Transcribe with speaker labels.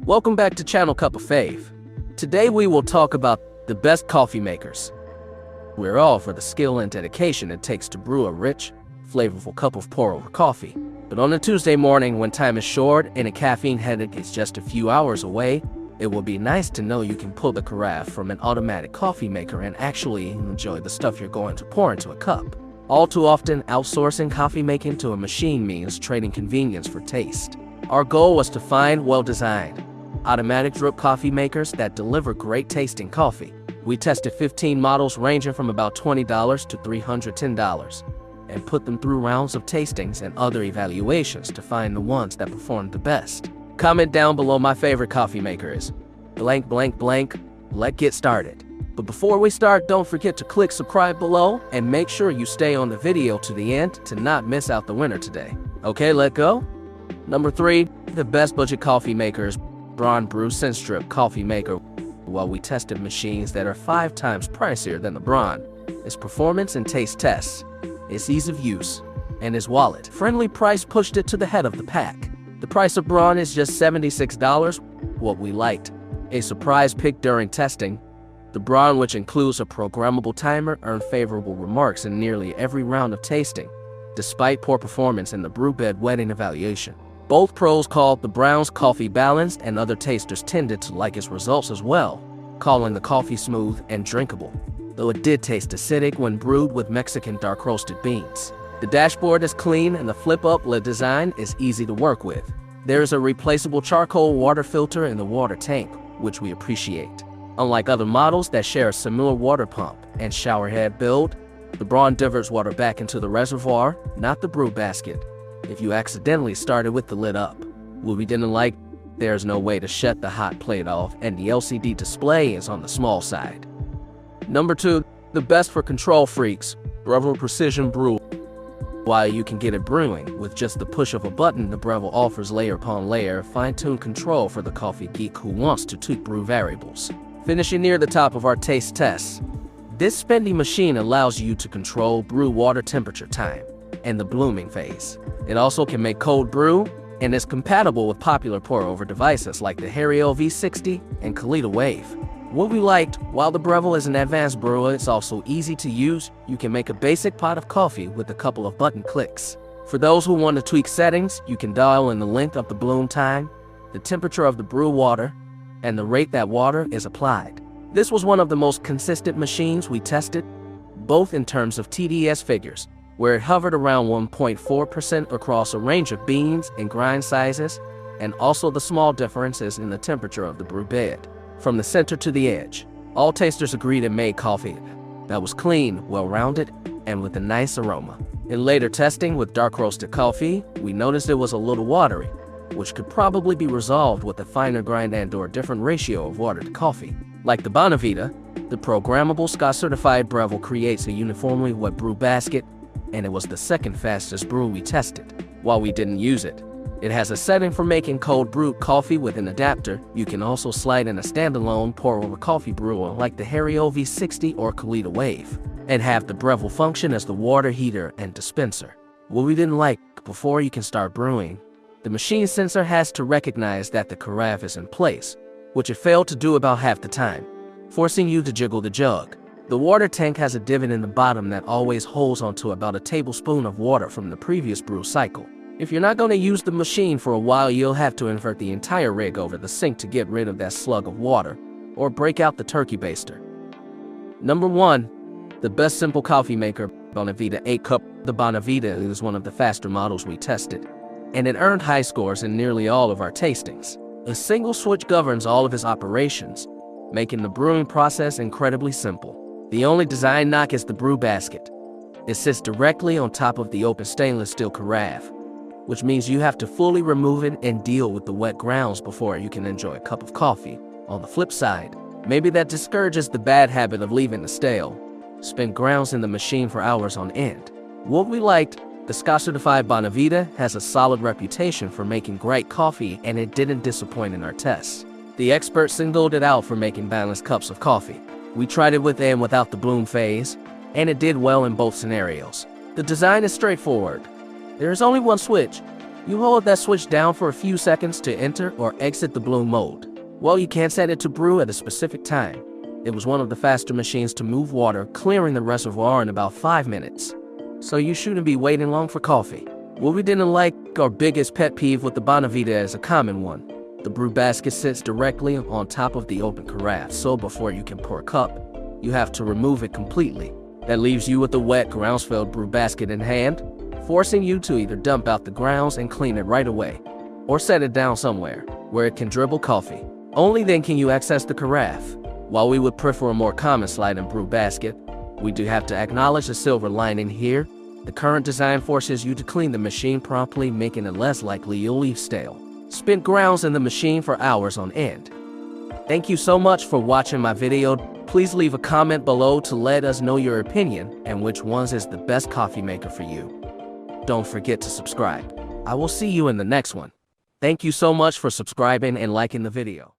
Speaker 1: Welcome back to Channel Cup of Fave. Today we will talk about the best coffee makers. We're all for the skill and dedication it takes to brew a rich, flavorful cup of pour-over coffee. But on a Tuesday morning when time is short and a caffeine headache is just a few hours away, it will be nice to know you can pull the carafe from an automatic coffee maker and actually enjoy the stuff you're going to pour into a cup. All too often, outsourcing coffee making to a machine means trading convenience for taste. Our goal was to find well-designed, automatic drip coffee makers that deliver great tasting coffee. We tested 15 models ranging from about $20 to $310 and put them through rounds of tastings and other evaluations to find the ones that performed the best. Comment down below my favorite coffee maker is blank blank blank. Let's get started. But before we start, don't forget to click subscribe below and make sure you stay on the video to the end to not miss out the winner today. Okay, let's go. Number 3, the best budget coffee makers. Braun Brew Drip Coffee Maker. While we tested machines that are 5 times pricier than the Braun, its performance and taste tests, its ease of use, and its wallet-friendly price pushed it to the head of the pack. The price of Braun is just $76. What we liked, a surprise pick during testing, the Braun, which includes a programmable timer, earned favorable remarks in nearly every round of tasting, despite poor performance in the brew bed wetting evaluation. Both pros called the Braun's coffee balanced, and other tasters tended to like its results as well, calling the coffee smooth and drinkable, though it did taste acidic when brewed with Mexican dark roasted beans. The dashboard is clean and the flip-up lid design is easy to work with. There is a replaceable charcoal water filter in the water tank, which we appreciate. Unlike other models that share a similar water pump and shower head build, the Braun diverts water back into the reservoir, not the brew basket, if you accidentally started with the lid up. What we didn't like, there's no way to shut the hot plate off, and the LCD display is on the small side. Number 2, the best for control freaks, Breville Precision Brew. While you can get it brewing with just the push of a button, the Breville offers layer upon layer fine-tuned control for the coffee geek who wants to tweak brew variables. Finishing near the top of our taste tests, this spendy machine allows you to control brew water temperature time and the blooming phase. It also can make cold brew and is compatible with popular pour-over devices like the Breville V60 and Kalita Wave. What we liked, while the Breville is an advanced brewer, it's also easy to use. You can make a basic pot of coffee with a couple of button clicks. For those who want to tweak settings, you can dial in the length of the bloom time, the temperature of the brew water, and the rate that water is applied. This was one of the most consistent machines we tested, both in terms of TDS figures, where it hovered around 1.4% across a range of beans and grind sizes, and also the small differences in the temperature of the brew bed, from the center to the edge. All tasters agreed it made coffee that was clean, well-rounded, and with a nice aroma. In later testing with dark roasted coffee, we noticed it was a little watery, which could probably be resolved with a finer grind and/or different ratio of water to coffee. Like the Bonavita, the programmable Scott-certified Breville creates a uniformly wet brew basket, and it was the second fastest brew we tested. While we didn't use it, it has a setting for making cold brewed coffee with an adapter. You can also slide in a standalone pour-over coffee brewer like the Breville V60 or Kalita Wave, and have the Breville function as the water heater and dispenser. What we didn't like, before you can start brewing, the machine sensor has to recognize that the carafe is in place, which it failed to do about half the time, forcing you to jiggle the jug. The water tank has a divot in the bottom that always holds onto about a tablespoon of water from the previous brew cycle. If you're not going to use the machine for a while, you'll have to invert the entire rig over the sink to get rid of that slug of water, or break out the turkey baster. Number 1, the best simple coffee maker, Bonavita 8-Cup. The Bonavita is one of the faster models we tested, and it earned high scores in nearly all of our tastings. A single switch governs all of its operations, making the brewing process incredibly simple. The only design knock is the brew basket. It sits directly on top of the open stainless steel carafe, which means you have to fully remove it and deal with the wet grounds before you can enjoy a cup of coffee. On the flip side, maybe that discourages the bad habit of leaving the stale, spent grounds in the machine for hours on end. What we liked, the Scott-certified Bonavita has a solid reputation for making great coffee, and it didn't disappoint in our tests. The experts singled it out for making balanced cups of coffee. We tried it with and without the bloom phase, and it did well in both scenarios. The design is straightforward. There is only one switch, You hold that switch down for a few seconds to enter or exit the bloom mode. Well, you can't set it to brew at a specific time. It was one of the faster machines to move water, clearing the reservoir in about 5 minutes. So you shouldn't be waiting long for coffee. What we didn't like, our biggest pet peeve with the Bonavita is a common one. The brew basket sits directly on top of the open carafe, so before you can pour a cup, you have to remove it completely. That leaves you with a wet, grounds-filled brew basket in hand, forcing you to either dump out the grounds and clean it right away, or set it down somewhere where it can dribble coffee. Only then can you access the carafe. While we would prefer a more common slide and brew basket, we do have to acknowledge the silver lining here. The current design forces you to clean the machine promptly, making it less likely you'll leave stale spent grounds in the machine for hours on end. Thank you so much for watching my video. Please leave a comment below to let us know your opinion and which ones is the best coffee maker for you. Don't forget to subscribe. I will see you in the next one. Thank you so much for subscribing and liking the video.